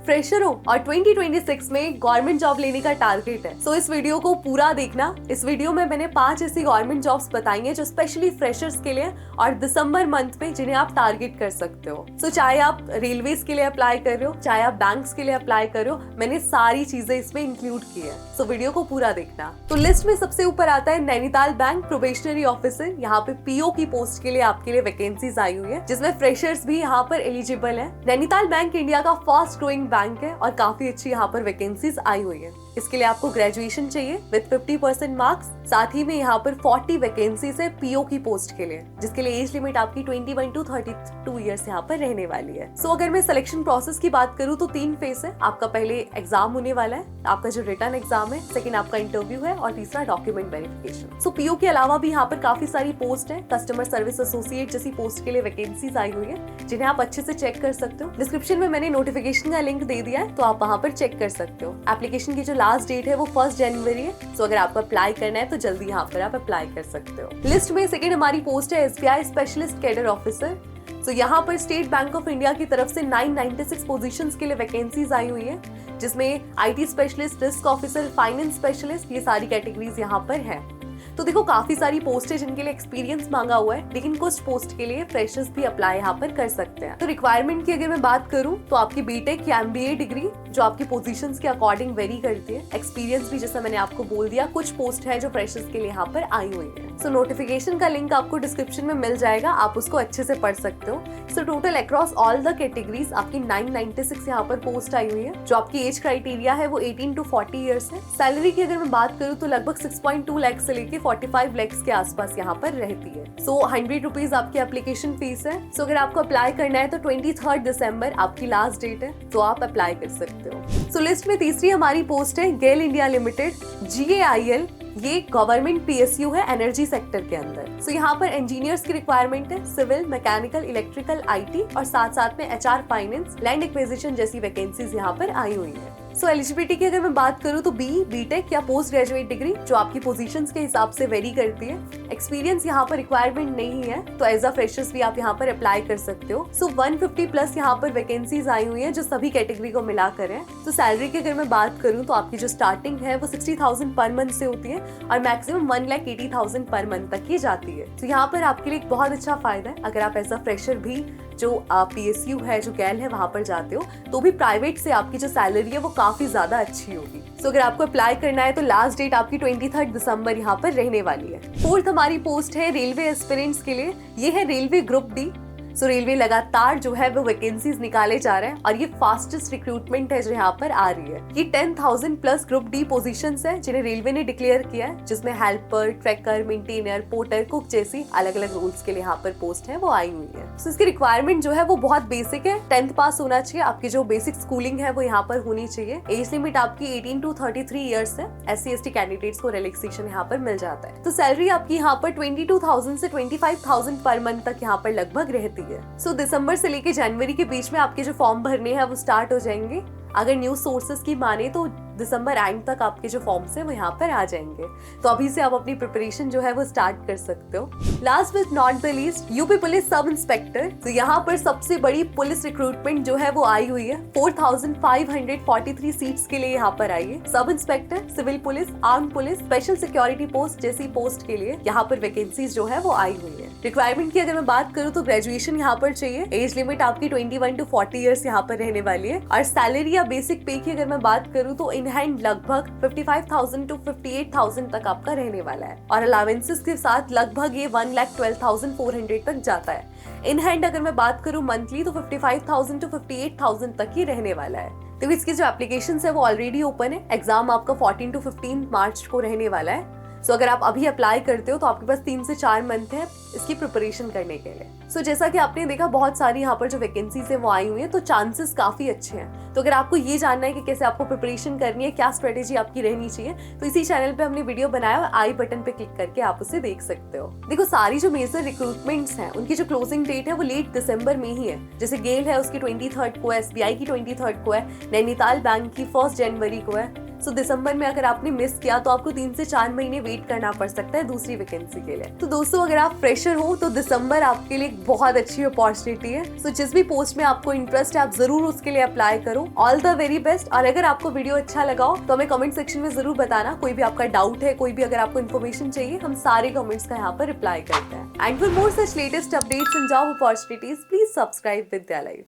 फ्रेशरों और 2026 में government job लेने का टारगेट है। सो इस वीडियो को पूरा देखना। इस वीडियो में मैंने 5 ऐसी गवर्नमेंट जॉब्स बताई हैं जो स्पेशली फ्रेशर्स के लिए और दिसंबर मंथ में जिन्हें आप टारगेट कर सकते हो। सो चाहे आप रेलवेज के लिए अप्लाई कर रहे हो, चाहे आप बैंक्स के लिए अप्लाई कर रहे हो, मैंने सारी चीजें इसमें इंक्लूड की है। सो वीडियो को पूरा देखना। तो लिस्ट में सबसे ऊपर आता है नैनीताल बैंक प्रोबेशनरी ऑफिसर। यहाँ पे पीओ की पोस्ट के लिए आपके लिए वैकेंसीज आई हुई है, जिसमें फ्रेशर्स भी यहाँ पर एलिजिबल है। नैनीताल बैंक इंडिया का फास्ट ग्रोइंग बैंक है और काफी अच्छी यहाँ पर वैकेंसीज आई हुई है। इसके लिए आपको ग्रेजुएशन चाहिए विद 50% मार्क्स। साथ ही में यहाँ पर 40 वैकेंसीज है पीओ की पोस्ट के लिए, जिसके लिए एज लिमिट आपकी 21 to 32 ईयर्स यहाँ पर रहने वाली है। सो अगर मैं सिलेक्शन प्रोसेस की बात करूँ तो 3 फेज है। आपका पहले एग्जाम होने वाला है, आपका जो रिटर्न एग्जाम है, सेकंड आपका इंटरव्यू है और तीसरा डॉक्यूमेंट वेरिफिकेशन। सो पीओ के अलावा भी यहाँ पर काफी सारी पोस्ट है। कस्टमर सर्विस एसोसिएट जैसी पोस्ट के लिए वैकेंसीज आई हुई है, जिन्हें आप अच्छे से चेक कर सकते हो। डिस्क्रिप्शन में मैंने नोटिफिकेशन का लिंक दे दिया है, तो आप वहाँ पर चेक कर सकते हो। एप्लीकेशन की जो लास्ट डेट है वो 1 जनवरी है। सो अगर आपको अप्लाई करना है तो जल्दी यहाँ पर आप अप्लाई कर सकते हो। लिस्ट में सेकंड हमारी पोस्ट है एसबीआई स्पेशलिस्ट कैडर ऑफिसर। तो यहाँ पर स्टेट बैंक ऑफ इंडिया की तरफ से 996 पोजीशंस के लिए वैकेंसीज आई हुई है, जिसमें IT specialist, risk officer, finance specialist, ये सारी कैटेगरीज यहाँ पर है। तो देखो काफी सारी पोस्ट है जिनके लिए एक्सपीरियंस मांगा हुआ है, लेकिन कुछ पोस्ट के लिए फ्रेशर्स भी अप्लाई यहाँ पर कर सकते हैं। तो रिक्वायरमेंट की अगर मैं बात करूँ तो आपकी बीटेक या एमबीए डिग्री जो आपकी पोजीशंस के अकॉर्डिंग वेरी करती है। एक्सपीरियंस भी जैसा मैंने आपको बोल दिया, कुछ पोस्ट है जो फ्रेशर्स के लिए यहाँ पर आई हुई है। सो नोटिफिकेशन का लिंक आपको डिस्क्रिप्शन में मिल जाएगा, आप उसको अच्छे से पढ़ सकते हो। So total across all the categories आपकी 996 यहाँ पर पोस्ट आई हुई है। जो आपकी एज क्राइटेरिया है वो 18 to 40 ईयर्स है। सैलरी की अगर मैं बात करूँ तो लगभग 6.2 लाख से लेके 45 लाख के आसपास यहाँ पर रहती है। सो 100 रुपीज आपकी एप्लीकेशन फीस है। सो अगर आपको अप्लाई करना है तो 23 दिसंबर आपकी लास्ट डेट है, तो आप अप्लाई कर सकते हो। सो लिस्ट में तीसरी हमारी पोस्ट है गेल इंडिया लिमिटेड, GAIL। ये गवर्नमेंट PSU है एनर्जी सेक्टर के अंदर। सो यहाँ पर इंजीनियर्स की रिक्वायरमेंट है, सिविल, मैकेनिकल, इलेक्ट्रिकल, IT और साथ साथ में HR, फाइनेंस, लैंड एक्विजिशन जैसी वैकेंसीज यहाँ पर आई हुई है। सो एलिजिबिलिटी की अगर मैं बात करूँ तो बीटेक या पोस्ट ग्रेजुएट डिग्री जो आपकी पोजीशंस के हिसाब से वेरी करती है। एक्सपीरियंस यहाँ पर रिक्वायरमेंट नहीं है, तो एज अ फ्रेशर्स भी आप यहाँ पर अप्लाई कर सकते हो। सो 150 प्लस यहाँ पर वैकेंसीज आई हुई है जो सभी कैटेगरी को मिलाकर है। तो सैलरी की अगर मैं बात करूँ तो आपकी जो स्टार्टिंग है वो 60,000 पर मंथ से होती है और मैक्सिमम 1,80,000 पर मंथ तक की जाती है। तो यहाँ पर आपके लिए एक बहुत अच्छा फायदा है, अगर आप एज अ फ्रेशर भी जो PSU है, जो गैल है, वहां पर जाते हो तो भी प्राइवेट से आपकी जो सैलरी है वो काफी ज्यादा अच्छी होगी। सो अगर आपको अप्लाई करना है तो लास्ट डेट आपकी 23 दिसंबर यहाँ पर रहने वाली है। फोर्थ हमारी पोस्ट है रेलवे एस्पिरेंट्स के लिए, ये है रेलवे ग्रुप D। सो रेलवे लगातार जो है वो वैकेंसीज निकाले जा रहे हैं और ये फास्टेस्ट रिक्रूटमेंट है जो यहाँ पर आ रही है। ये 10,000 प्लस ग्रुप D पोजीशंस है जिन्हें रेलवे ने डिक्लेयर किया है, जिसमें helper, tracker, maintainer, porter, cook जैसी अलग अलग रोल्स के लिए यहाँ पर पोस्ट है वो आई हुई है। सो इसकी रिक्वायरमेंट जो है वो बहुत बेसिक है, 10th पास होना चाहिए, आपकी जो बेसिक स्कूलिंग है वो यहाँ पर होनी चाहिए। एज लिमिट आपकी 18 to 33 ईयर्स है। SC/ST कैंडिडेट्स को रिलैक्सेशन यहाँ पर मिल जाता है। तो सैलरी आपकी यहाँ पर 22,000 से 25,000 पर मंथ तक यहाँ पर लगभग रहती है। सो दिसंबर से लेके जनवरी के बीच में आपके जो फॉर्म भरने हैं वो स्टार्ट हो जाएंगे। अगर न्यूज सोर्सेज की माने तो दिसंबर एंड तक आपके जो फॉर्म्स हैं वो यहाँ पर आ जाएंगे। तो अभी से आप अपनी प्रिपरेशन जो है वो स्टार्ट कर सकते हो। Last but not the least, UP police sub inspector. तो यहाँ पर सबसे बड़ी पुलिस रिक्रूटमेंट जो है वो आई हुई है। 4,543 सीट्स के लिए यहाँ पर आई है। Sub inspector, civil police, arm police, special security post जैसी पोस्ट के लिए यहाँ पर वैकेंसीज जो है वो आई हुई है। रिक्वायरमेंट की अगर मैं बात करूँ तो ग्रेजुएशन यहाँ पर चाहिए। एज लिमिट आपकी 21 to 40 ईयर्स यहाँ पर रहने वाली है। और सैलरी या बेसिक पे की अगर मैं बात करूँ तो इन हैंड लगभग 55,000 to 58,000 तक आपका रहने वाला है और अलावेंसेस के साथ लगभग ये 1,12,400 तक जाता है। इन हैंड अगर मैं बात करूँ मंथली तो 55,000 to 58,000 तक ही रहने वाला है। तो इसकी जो एप्लीकेशन है वो ऑलरेडी ओपन है। एग्जाम आपका 14 to 15 मार्च को रहने वाला है। सो अगर आप अभी अप्लाई करते हो तो आपके पास 3 से 4 मंथ है इसकी प्रिपरेशन करने के लिए। सो जैसा कि आपने देखा बहुत सारी यहाँ पर जो वैकेंसीज है वो आई हुई है, तो चांसेस काफी अच्छे हैं। तो अगर आपको ये जानना है कि कैसे आपको प्रिपरेशन करनी है, क्या स्ट्रेटेजी आपकी रहनी चाहिए, तो इसी चैनल पे हमने वीडियो बनाया और आई बटन पे क्लिक करके आप उसे देख सकते हो। देखो सारी जो मेजर रिक्रूटमेंट्स हैं उनकी जो क्लोजिंग डेट है वो लेट दिसंबर में ही है। जैसे गेल है उसकी 23 को है, SBI की 23 को है, नैनीताल बैंक की 1 जनवरी को है। सो दिसंबर में अगर आपने मिस किया तो आपको 3 से 4 महीने वेट करना पड़ सकता है दूसरी वैकेंसी के लिए। तो दोस्तों अगर आप फ्रेशर हो तो दिसंबर आपके लिए एक बहुत अच्छी अपॉर्चुनिटी है। सो जिस भी पोस्ट में आपको इंटरेस्ट है आप जरूर उसके लिए अप्लाई करो। All the very best. और अगर आपको वीडियो अच्छा लगा हो तो हमें कमेंट सेक्शन में जरूर बताना। कोई भी आपका डाउट है, कोई भी अगर आपको इन्फॉर्मेशन चाहिए, हम सारे कमेंट्स का यहाँ पर रिप्लाई करते हैं। And for more such latest updates and job opportunities please subscribe Vidya live.